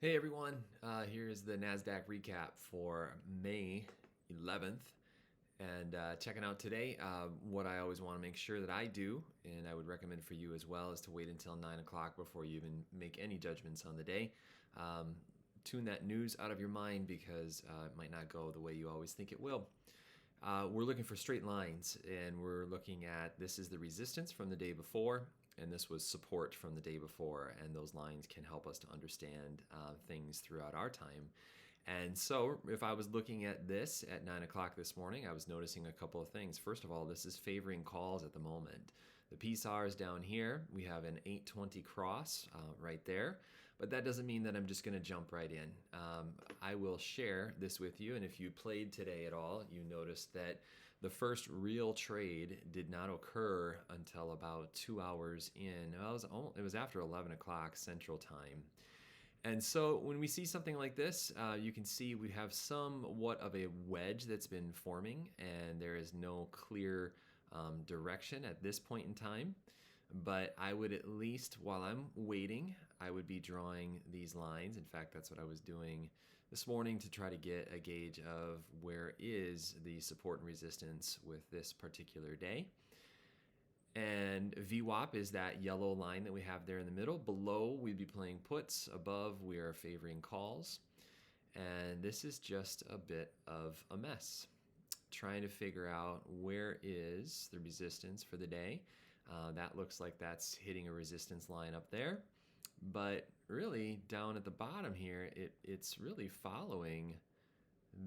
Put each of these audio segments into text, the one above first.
Hey everyone, here's the Nasdaq recap for May 11th. And checking out today, what I always want to make sure that I do, and I would recommend for you as well, is to wait until 9 o'clock before you even make any judgments on the day. Tune that news out of your mind because it might not go the way you always think it will. We're looking for straight lines, and we're looking at this is the resistance from the day before, and this was support from the day before, and those lines can help us to understand things throughout our time. And so if I was looking at this at 9 o'clock this morning, I was noticing a couple of things. First of all, this is favoring calls at the moment. The PSAR is down here. We have an 820 cross right there, but that doesn't mean that I'm just going to jump right in. I will share this with you, and if you played today at all, you noticed that the first real trade did not occur until about 2 hours in. It was after 11 o'clock Central Time. And so when we see something like this, you can see we have somewhat of a wedge that's been forming, and there is no clear direction at this point in time. But I would at least, while I'm waiting, I would be drawing these lines. In fact, that's what I was doing this morning to try to get a gauge of where is the support and resistance with this particular day. And VWAP is that yellow line that we have there in the middle. Below, we'd be playing puts. Above, we are favoring calls. And this is just a bit of a mess. Trying to figure out where is the resistance for the day. That looks like that's hitting a resistance line up there. But really, down at the bottom here, it's really following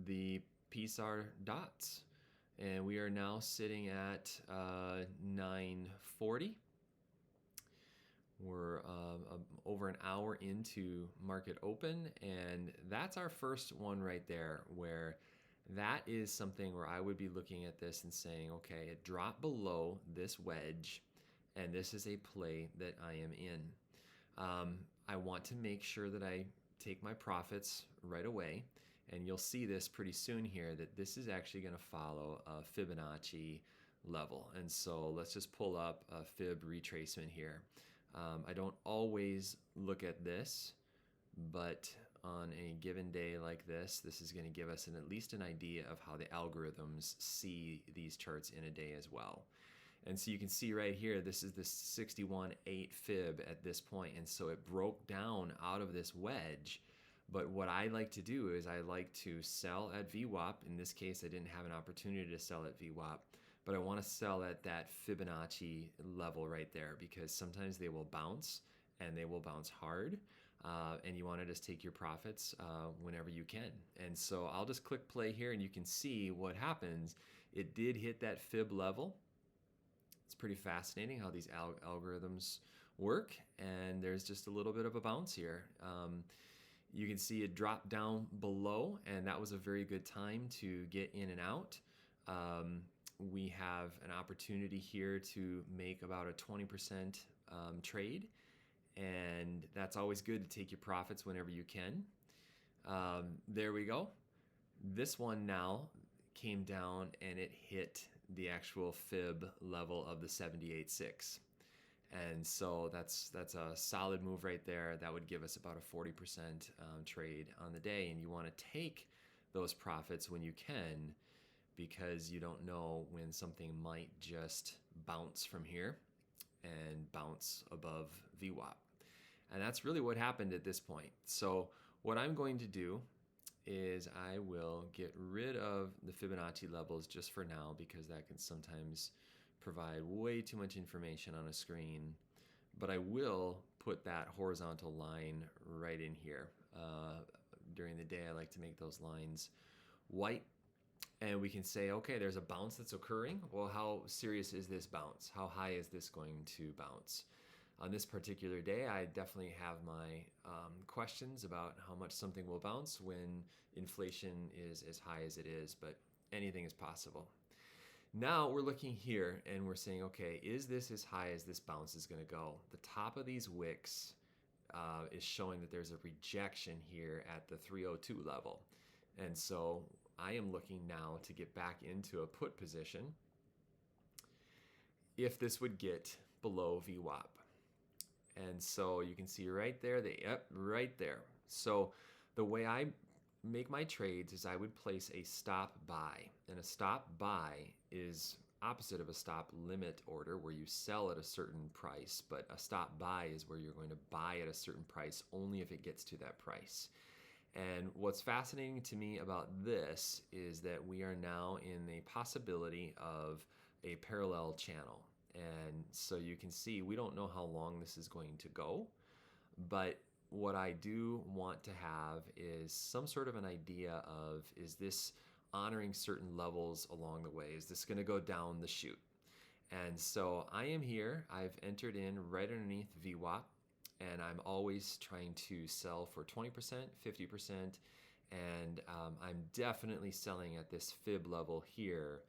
the PSAR dots. And we are now sitting at 940. We're over an hour into market open, and that's our first one right there, where that is something where I would be looking at this and saying, okay, it dropped below this wedge, and this is a play that I am in. I want to make sure that I take my profits right away. And you'll see this pretty soon here that this is actually going to follow a Fibonacci level. And so let's just pull up a fib retracement here. I don't always look at this, but on a given day like this, this is going to give us at least an idea of how the algorithms see these charts in a day as well. And so you can see right here, this is the 61.8 fib at this point. And so it broke down out of this wedge. But what I like to do is I like to sell at VWAP. In this case, I didn't have an opportunity to sell at VWAP, but I want to sell at that Fibonacci level right there because sometimes they will bounce and they will bounce hard. And you want to just take your profits whenever you can. And so I'll just click play here and you can see what happens. It did hit that fib level. It's pretty fascinating how these algorithms work. And there's just a little bit of a bounce here. You can see it dropped down below, and that was a very good time to get in and out. We have an opportunity here to make about a 20% trade, and that's always good to take your profits whenever you can. There we go. This one now came down, and it hit the actual fib level of the 78.6. And so that's a solid move right there. That would give us about a 40% trade on the day. And you want to take those profits when you can because you don't know when something might just bounce from here and bounce above VWAP. And that's really what happened at this point. So what I'm going to do is I will get rid of the Fibonacci levels just for now because that can sometimes provide way too much information on a screen, but I will put that horizontal line right in here. During the day, I like to make those lines white, and we can say, okay, there's a bounce that's occurring. Well, how serious is this bounce? How high is this going to bounce? On this particular day, I definitely have my questions about how much something will bounce when inflation is as high as it is, but anything is possible. Now we're looking here and we're saying, okay, is this as high as this bounce is going to go? The top of these wicks is showing that there's a rejection here at the 302 level. And so I am looking now to get back into a put position if this would get below VWAP. And so you can see right there, right there. So the way I make my trades is I would place a stop buy, and a stop buy is opposite of a stop limit order where you sell at a certain price, but a stop buy is where you're going to buy at a certain price only if it gets to that price. And what's fascinating to me about this is that we are now in the possibility of a parallel channel. And so you can see we don't know how long this is going to go, but what I do want to have is some sort of an idea of, is this honoring certain levels along the way? Is this going to go down the chute? And so I am here. I've entered in right underneath VWAP, and I'm always trying to sell for 20%, 50%, and I'm definitely selling at this fib level here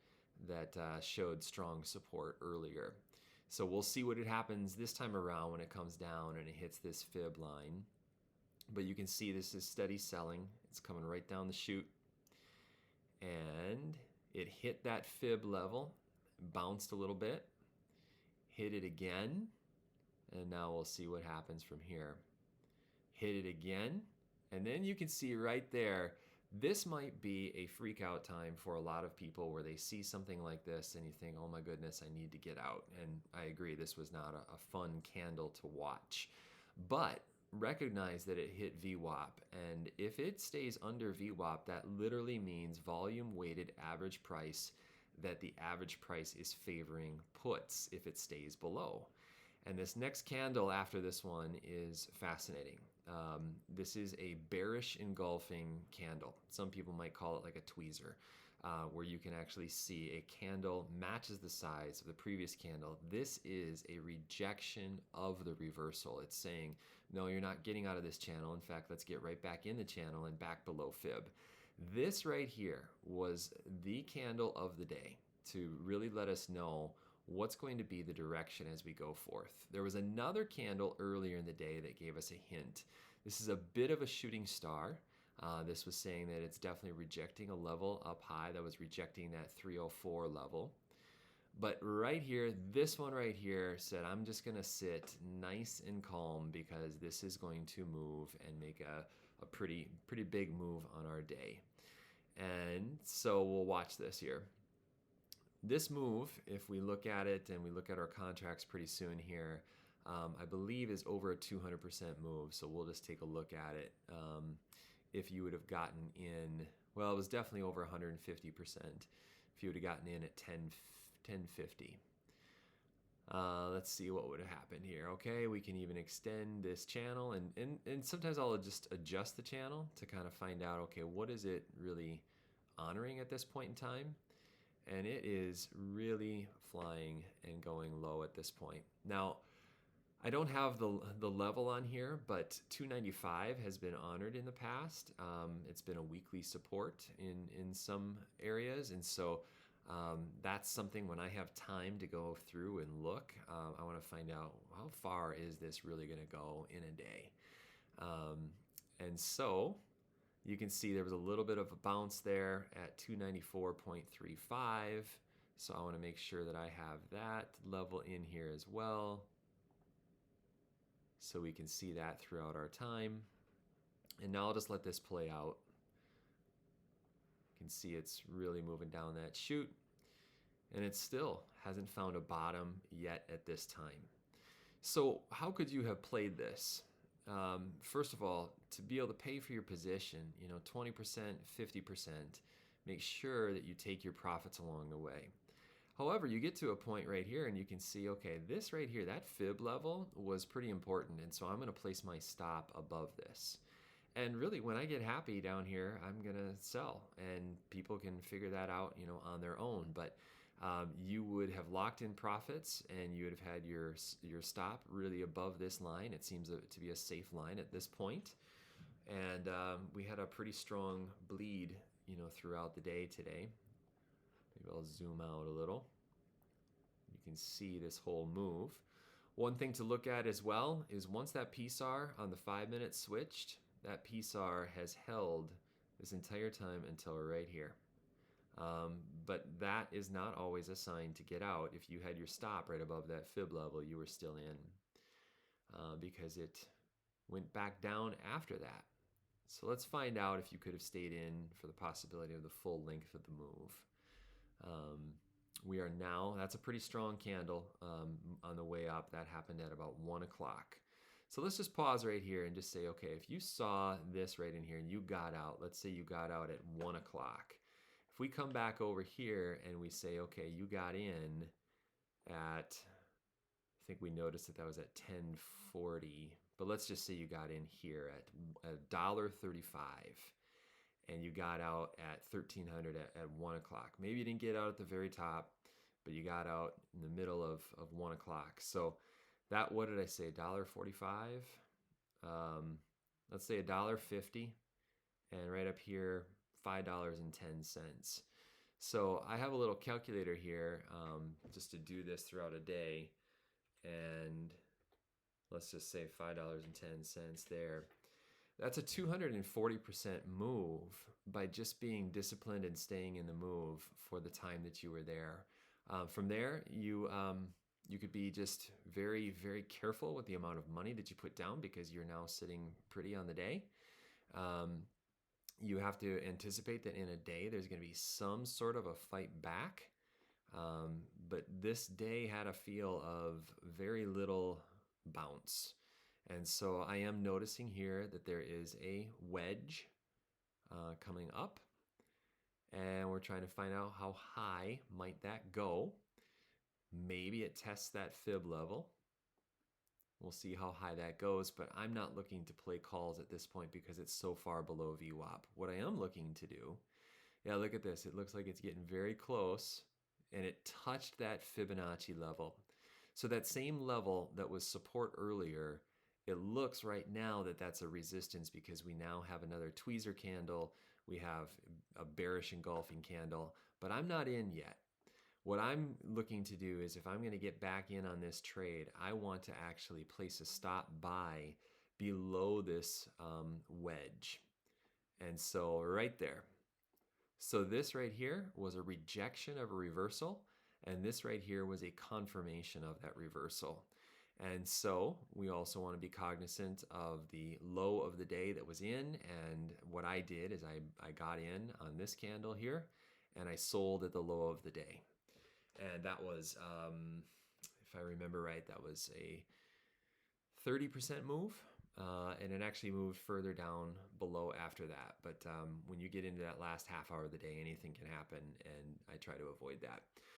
that showed strong support earlier. So we'll see what it happens this time around when it comes down and it hits this fib line. But you can see this is steady selling. It's coming right down the chute. And it hit that fib level, bounced a little bit, hit it again, and now we'll see what happens from here. Hit it again, and then you can see right there, this might be a freak out time for a lot of people where they see something like this and you think, oh my goodness, I need to get out. And I agree, this was not a fun candle to watch. But recognize that it hit VWAP, and if it stays under VWAP, that literally means volume weighted average price, that the average price is favoring puts if it stays below. And this next candle after this one is fascinating. This is a bearish engulfing candle. Some people might call it like a tweezer, where you can actually see a candle matches the size of the previous candle. This is a rejection of the reversal. It's saying, no, you're not getting out of this channel. In fact, let's get right back in the channel and back below fib. This right here was the candle of the day to really let us know what's going to be the direction as we go forth. There was another candle earlier in the day that gave us a hint. This is a bit of a shooting star. This was saying that it's definitely rejecting a level up high that was rejecting that 304 level. But right here, this one right here said, I'm just going to sit nice and calm because this is going to move and make a pretty big move on our day. And so we'll watch this here. This move, if we look at it and we look at our contracts pretty soon here, I believe is over a 200% move. So we'll just take a look at it. If you would have gotten in, well, it was definitely over 150%. If you would have gotten in at 1050. Let's see what would have happened here. Okay, we can even extend this channel, and sometimes I'll just adjust the channel to kind of find out, okay, what is it really honoring at this point in time? And it is really flying and going low at this point. Now, I don't have the level on here, but 295 has been honored in the past. It's been a weekly support in some areas, and so that's something when I have time to go through and look, I want to find out how far is this really going to go in a day. And so you can see there was a little bit of a bounce there at 294.35. So I want to make sure that I have that level in here as well, so we can see that throughout our time. And now I'll just let this play out. You can see it's really moving down that chute, and it still hasn't found a bottom yet at this time. So how could you have played this? First of all, to be able to pay for your position, 20%, 50%, make sure that you take your profits along the way. However, you get to a point right here and you can see, okay, this right here, that fib level was pretty important. And so I'm going to place my stop above this. And really, when I get happy down here, I'm going to sell, and people can figure that out, on their own. But you would have locked in profits, and you would have had your stop really above this line. It seems to be a safe line at this point. And we had a pretty strong bleed, throughout the day today. Maybe I'll zoom out a little. You can see this whole move. One thing to look at as well is once that PSAR on the 5 minutes switched, that PSAR has held this entire time until right here. But that is not always a sign to get out. If you had your stop right above that fib level, you were still in, because it went back down after that. So let's find out if you could have stayed in for the possibility of the full length of the move. We are now, that's a pretty strong candle on the way up. That happened at about 1 o'clock. So let's just pause right here and just say, okay, if you saw this right in here and you got out, let's say you got out at 1 o'clock. If we come back over here and we say, okay, you got in at, I think we noticed that was at 10:40, but let's just say you got in here at $1.35 and you got out at 1300 at 1 o'clock. Maybe you didn't get out at the very top, but you got out in the middle of 1 o'clock. So that, what did I say, $1.45? Let's say $1.50, and right up here, $5.10. So I have a little calculator here just to do this throughout a day, and let's just say $5.10 there. That's a 240% move by just being disciplined and staying in the move for the time that you were there. From there, you could be just very, very careful with the amount of money that you put down because you're now sitting pretty on the day. You have to anticipate that in a day there's going to be some sort of a fight back. But this day had a feel of very little bounce. And so I am noticing here that there is a wedge coming up, and we're trying to find out how high might that go. Maybe it tests that fib level. We'll see how high that goes, but I'm not looking to play calls at this point because it's so far below VWAP. What I am looking to do, yeah, look at this. It looks like it's getting very close, and it touched that Fibonacci level. So that same level that was support earlier, it looks right now that that's a resistance because we now have another tweezer candle. We have a bearish engulfing candle, but I'm not in yet. What I'm looking to do is if I'm going to get back in on this trade, I want to actually place a stop buy below this wedge. And so right there. So this right here was a rejection of a reversal, and this right here was a confirmation of that reversal. And so we also want to be cognizant of the low of the day that was in, and what I did is I got in on this candle here, and I sold at the low of the day. And that was, if I remember right, that was a 30% move, and it actually moved further down below after that. But when you get into that last half hour of the day, anything can happen, and I try to avoid that.